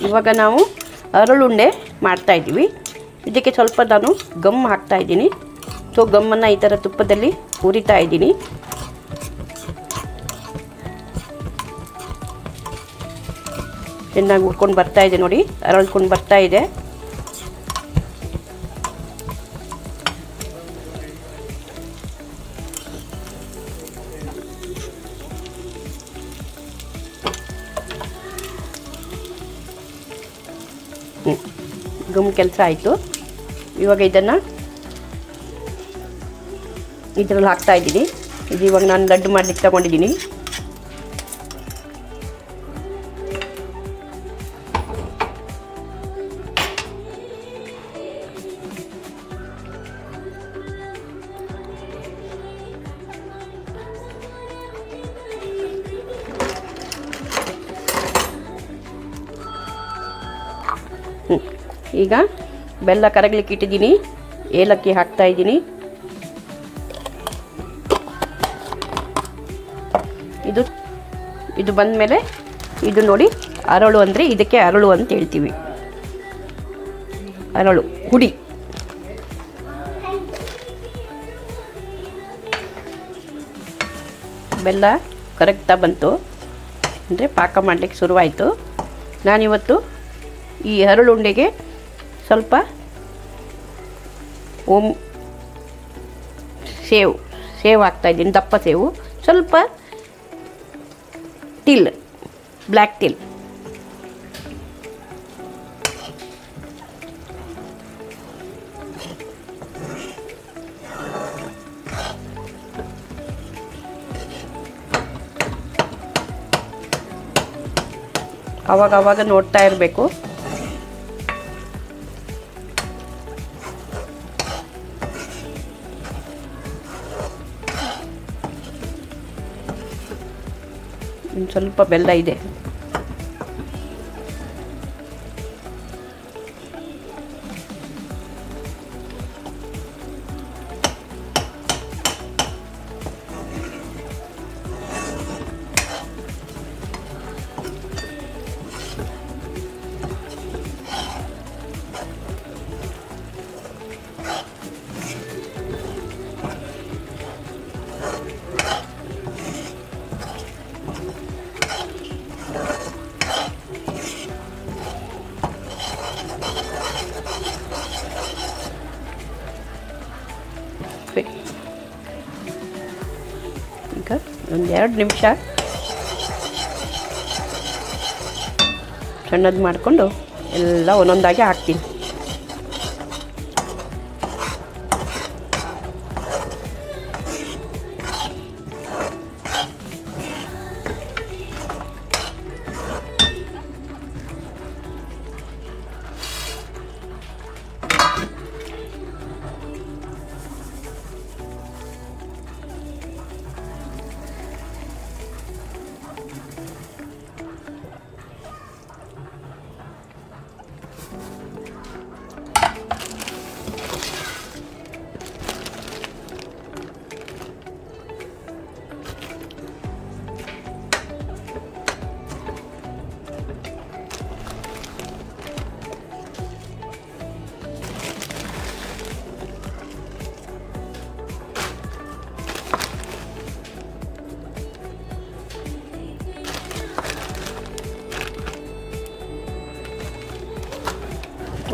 ಇವಾಗ ನಾವು ಅರಳುಂಡೆ ಮಾಡ್ತಾಯಿದ್ದೀವಿ. ಇದಕ್ಕೆ ಸ್ವಲ್ಪ ನಾನು ಗಮ್ ಹಾಕ್ತಾಯಿದ್ದೀನಿ. ಸೊ ಗಮ್ಮನ್ನು ಈ ಥರ ತುಪ್ಪದಲ್ಲಿ ಹುರಿತಾ ಇದ್ದೀನಿ. ಚೆನ್ನಾಗಿ ಹುರ್ಕೊಂಡು ಬರ್ತಾ ಇದೆ ನೋಡಿ, ಅರಳ್ಕೊಂಡು ಬರ್ತಾ ಇದೆ. ಗಮ್ ಕೆಲಸ ಆಯಿತು. ಇವಾಗ ಇದರಲ್ಲಿ ಹಾಕ್ತಾ ಇದ್ದೀನಿ. ಇದು ಇವಾಗ ನಾನು ಲಡ್ಡು ಮಾಡಲಿಕ್ಕೆ ತಗೊಂಡಿದ್ದೀನಿ. ಈಗ ಬೆಲ್ಲ ಕರಗಲಿಕ್ಕೆ ಇಟ್ಟಿದ್ದೀನಿ. ಏಲಕ್ಕಿ ಹಾಕ್ತಾ ಇದ್ದೀನಿ. ಇದು ಬಂದ ಮೇಲೆ ಇದು ನೋಡಿ, ಅರಳು ಅಂದರೆ ಇದಕ್ಕೆ ಅರಳು ಅಂತ ಹೇಳ್ತೀವಿ. ಅರಳು ಹುಡಿ. ಬೆಲ್ಲ ಕರಗ್ತಾ ಬಂತು ಅಂದರೆ ಪಾಕ ಮಾಡಲಿಕ್ಕೆ ಶುರುವಾಯಿತು. ನಾನಿವತ್ತು ಈ ಅರಳುಂಡೆಗೆ ಸ್ವಲ್ಪ ಸೇವು ಹಾಕ್ತಾಯಿದ್ದೀನಿ, ದಪ್ಪ ಸೇವು, ಸ್ವಲ್ಪ ತಿಲ್, ಬ್ಲ್ಯಾಕ್ ತಿಲ್. ಆವಾಗ ನೋಡ್ತಾ ಇರಬೇಕು. ಸ್ವಲ್ಪ ಬೆಲ್ಲ ಇದೆ. ಈಗ ಒಂದು 2 ನಿಮಿಷ ಸಣ್ಣದು ಮಾಡಿಕೊಂಡು ಎಲ್ಲ ಒಂದೊಂದಾಗಿ ಹಾಕ್ತೀನಿ.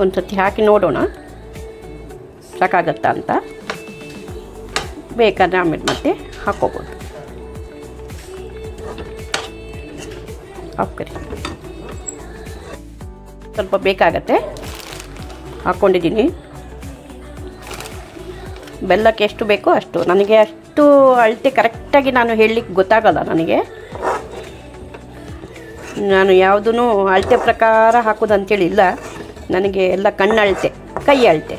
ಒಂದು ಸತಿ ಹಾಕಿ ನೋಡೋಣ ಸಾಕಾಗತ್ತಾ ಅಂತ. ಬೇಕಾದರೆ ಆಮೇಲೆ ಮತ್ತೆ ಹಾಕ್ಕೋಬೋದು. ಹಾಕ್ರಿ, ಸ್ವಲ್ಪ ಬೇಕಾಗತ್ತೆ, ಹಾಕ್ಕೊಂಡಿದ್ದೀನಿ. ಬೆಲ್ಲಕ್ಕೆ ಎಷ್ಟು ಬೇಕೋ ಅಷ್ಟು. ನನಗೆ ಅಷ್ಟು ಅಳತೆ ಕರೆಕ್ಟಾಗಿ ನಾನು ಹೇಳಲಿಕ್ಕೆ ಗೊತ್ತಾಗಲ್ಲ. ನಾನು ಯಾವುದೂ ಅಳತೆ ಪ್ರಕಾರ ಹಾಕೋದಂತೇಳಿಲ್ಲ. ನನಗೆ ಎಲ್ಲ ಕಣ್ಣಳತೆ, ಕೈ ಅಳತೆ.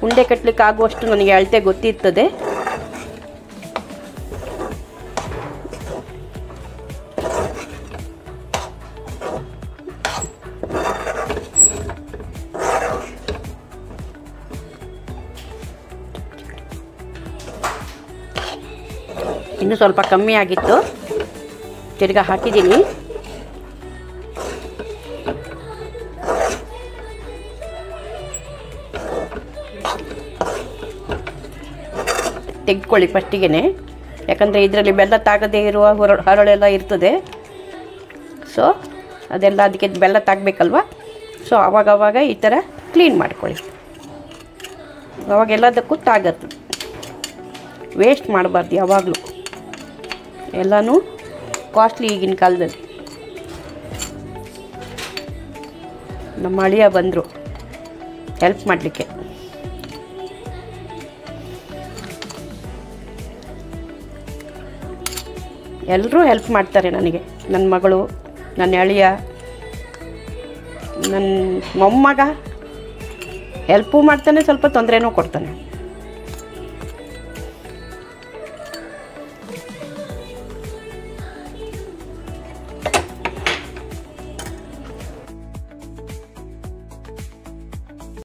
ಉಂಡೆ ಕಟ್ಟಲಿಕ್ಕೆ ಆಗುವಷ್ಟು ನನಗೆ ಅಳತೆ ಗೊತ್ತಿರ್ತದೆ. ಇನ್ನೂ ಸ್ವಲ್ಪ ಕಮ್ಮಿ ಆಗಿತ್ತು. ತಿರ್ಗಾ ಹಾಕಿದ್ದೀನಿ. ತೆಗೆದುಕೊಳ್ಳಿ ಫಸ್ಟಿಗೆ, ಯಾಕಂದರೆ ಇದರಲ್ಲಿ ಬೆಲ್ಲ ತಾಗದೇ ಇರುವ ಹರಳೆಲ್ಲ ಇರ್ತದೆ. ಸೊ ಅದೆಲ್ಲ ಅದಕ್ಕೆ ಬೆಲ್ಲ ತಾಗಬೇಕಲ್ವ. ಸೊ ಆವಾಗವಾಗ ಈ ಥರ ಕ್ಲೀನ್ ಮಾಡ್ಕೊಳ್ಳಿ, ಅವಾಗೆಲ್ಲದಕ್ಕೂ ತಾಗತ್ತೆ. ವೇಸ್ಟ್ ಮಾಡಬಾರ್ದು ಯಾವಾಗಲೂ, ಎಲ್ಲನೂ ಕಾಸ್ಟ್ಲಿ ಈಗಿನ ಕಾಲದಲ್ಲಿ. ನಮ್ಮ ಅಳಿಯ ಬಂದರು ಹೆಲ್ಪ್ ಮಾಡಲಿಕ್ಕೆ. ಎಲ್ಲರೂ ಹೆಲ್ಪ್ ಮಾಡ್ತಾರೆ ನನಗೆ, ನನ್ನ ಮಗಳು, ನನ್ನ ಅಳಿಯ, ನನ್ನ ಮೊಮ್ಮಗ ಹೆಲ್ಪು ಮಾಡ್ತಾನೆ, ಸ್ವಲ್ಪ ತೊಂದರೆನೂ ಕೊಡ್ತಾನೆ.